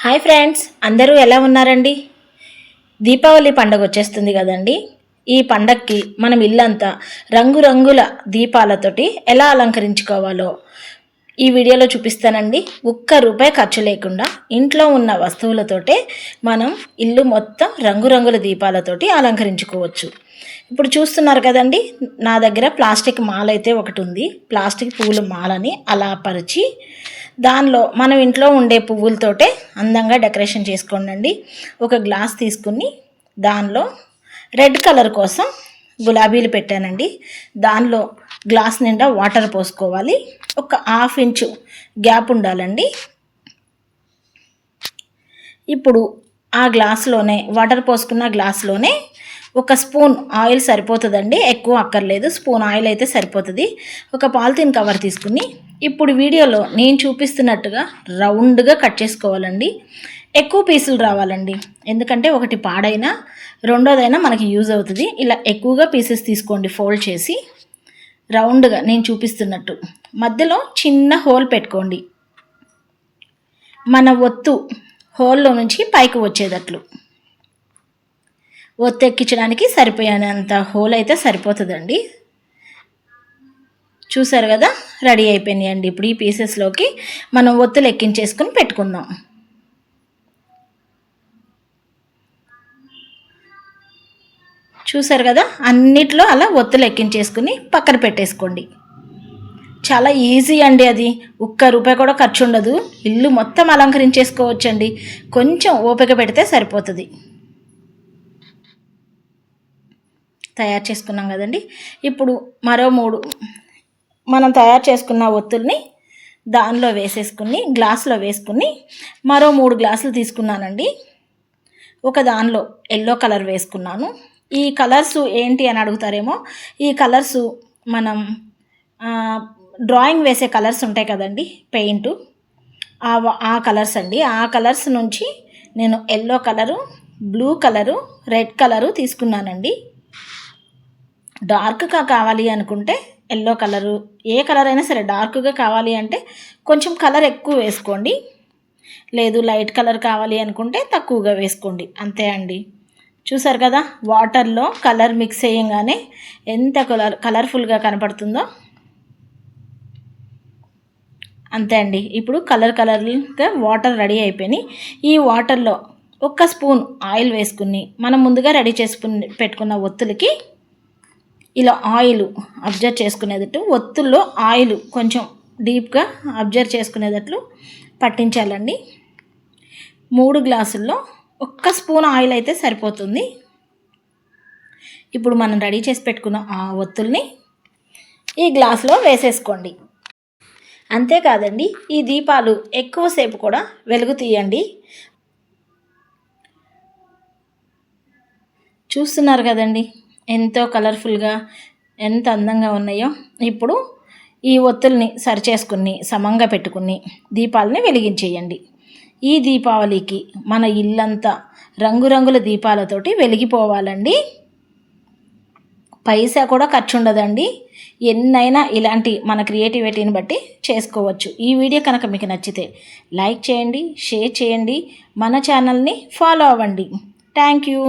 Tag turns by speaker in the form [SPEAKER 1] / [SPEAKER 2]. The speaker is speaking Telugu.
[SPEAKER 1] హాయ్ ఫ్రెండ్స్, అందరూ ఎలా ఉన్నారండి? దీపావళి పండుగ వచ్చేస్తుంది కదండి. ఈ పండగకి మనం ఇల్లంతా రంగురంగుల దీపాలతోటి ఎలా అలంకరించుకోవాలో ఈ వీడియోలో చూపిస్తానండి. ఒక్క రూపాయి ఖర్చు లేకుండా ఇంట్లో ఉన్న వస్తువులతోటే మనం ఇల్లు మొత్తం రంగురంగుల దీపాలతోటి అలంకరించుకోవచ్చు. ఇప్పుడు చూస్తున్నారు కదండి, నా దగ్గర ప్లాస్టిక్ మాల అయితే ఒకటి ఉంది. ప్లాస్టిక్ పువ్వుల మాలని అలా పరిచి దానిలో మనం ఇంట్లో ఉండే పువ్వులతోటే అందంగా డెకరేషన్ చేసుకోండి. ఒక గ్లాస్ తీసుకుని దానిలో రెడ్ కలర్ కోసం గులాబీలు పెట్టానండి. దానిలో గ్లాస్ నిండా వాటర్ పోసుకోవాలి. ఒక 1/2 ఇంచు గ్యాప్ ఉండాలండి. ఇప్పుడు ఆ గ్లాస్లోనే వాటర్ పోసుకున్న గ్లాస్లోనే ఒక స్పూన్ ఆయిల్ సరిపోతుందండి, ఎక్కువ అక్కర్లేదు. స్పూన్ ఆయిల్ అయితే సరిపోతుంది. ఒక పాలిథిన్ కవర్ తీసుకుని ఇప్పుడు వీడియోలో నేను చూపిస్తున్నట్టుగా రౌండ్గా కట్ చేసుకోవాలండి. ఎక్కువ పీసులు రావాలండి, ఎందుకంటే ఒకటి పాడైనా రెండోదైనా మనకి యూజ్ అవుతుంది. ఇలా ఎక్కువగా పీసెస్ తీసుకోండి. ఫోల్డ్ చేసి రౌండ్గా నేను చూపిస్తున్నట్టు మధ్యలో చిన్న హోల్ పెట్టుకోండి. మన ఒత్తు హోల్లో నుంచి పైకి వచ్చేటట్లు ఒత్తెక్కించడానికి సరిపోయేంత హోల్ అయితే సరిపోతుందండి. చూసారు కదా, రెడీ అయిపోయినాయండి. ఇప్పుడు ఈ పీసెస్లోకి మనం ఒత్తులు ఎక్కించేసుకుని పెట్టుకుందాం. చూసారు కదా, అన్నిట్లో అలా ఒత్తులు ఎక్కించేసుకుని పక్కన పెట్టేసుకోండి. చాలా ఈజీ అండి, అది ఒక్క రూపాయి కూడా ఖర్చు ఉండదు. ఇల్లు మొత్తం అలంకరించేసుకోవచ్చండి. కొంచెం ఓపిక పెడితే సరిపోతుంది. తయారు చేసుకున్నాం కదండి. ఇప్పుడు మరో 3 మనం తయారు చేసుకున్న ఒత్తుల్ని దానిలో వేసేసుకుని గ్లాసులో వేసుకుని మరో 3 గ్లాసులు తీసుకున్నానండి. ఒక దానిలో ఎల్లో కలర్ వేసుకున్నాను. ఈ కలర్స్ ఏంటి అని అడుగుతారేమో. ఈ కలర్స్ మనం డ్రాయింగ్ వేసే కలర్స్ ఉంటాయి కదండి, పెయింట్, ఆ కలర్స్ అండి. ఆ కలర్స్ నుంచి నేను yellow colour, blue colour, red colour తీసుకున్నానండి. డార్క్గా కావాలి అనుకుంటే ఎల్లో కలరు, ఏ కలర్ అయినా సరే డార్క్గా కావాలి అంటే కొంచెం కలర్ ఎక్కువ వేసుకోండి. లేదు లైట్ కలర్ కావాలి అనుకుంటే తక్కువగా వేసుకోండి, అంతే అండి. చూసారు కదా, వాటర్లో కలర్ మిక్స్ చేయంగానే ఎంత కలర్ఫుల్గా కనపడుతుందో, అంతే అండి. ఇప్పుడు కలర్గా వాటర్ రెడీ అయిపోయినాయి. ఈ వాటర్లో 1 స్పూన్ ఆయిల్ వేసుకుని మనం ముందుగా రెడీ చేసుకుని పెట్టుకున్న ఒత్తులకి ఇలా ఆయిల్ అబ్జర్వ్ చేసుకునేటట్టు, ఒత్తుల్లో ఆయిల్ కొంచెం డీప్గా అబ్జర్వ్ చేసుకునేటట్లు పట్టించాలండి. 3 గ్లాసుల్లో 1 స్పూన్ ఆయిల్ అయితే సరిపోతుంది. ఇప్పుడు మనం రెడీ చేసి పెట్టుకున్న ఆ ఒత్తుల్ని ఈ గ్లాసులో వేసేసుకోండి. అంతేకాదండి, ఈ దీపాలు ఎక్కువసేపు కూడా వెలుగు తీయండి. చూస్తున్నారు కదండి, ఎంతో కలర్ఫుల్గా ఎంత అందంగా ఉన్నాయో. ఇప్పుడు ఈ ఒత్తుల్ని సరిచేసుకుని సమంగా పెట్టుకుని దీపాలని వెలిగించేయండి. ఈ దీపావళికి మన ఇల్లంతా రంగురంగుల దీపాలతోటి వెలిగిపోవాలండి. పైసా కూడా ఖర్చు ఉండదండి. ఎన్నైనా ఇలాంటి మన క్రియేటివిటీని బట్టి చేసుకోవచ్చు. ఈ వీడియో కనుక మీకు నచ్చితే లైక్ చేయండి, షేర్ చేయండి, మన ఛానల్ని ఫాలో అవ్వండి. Thank you.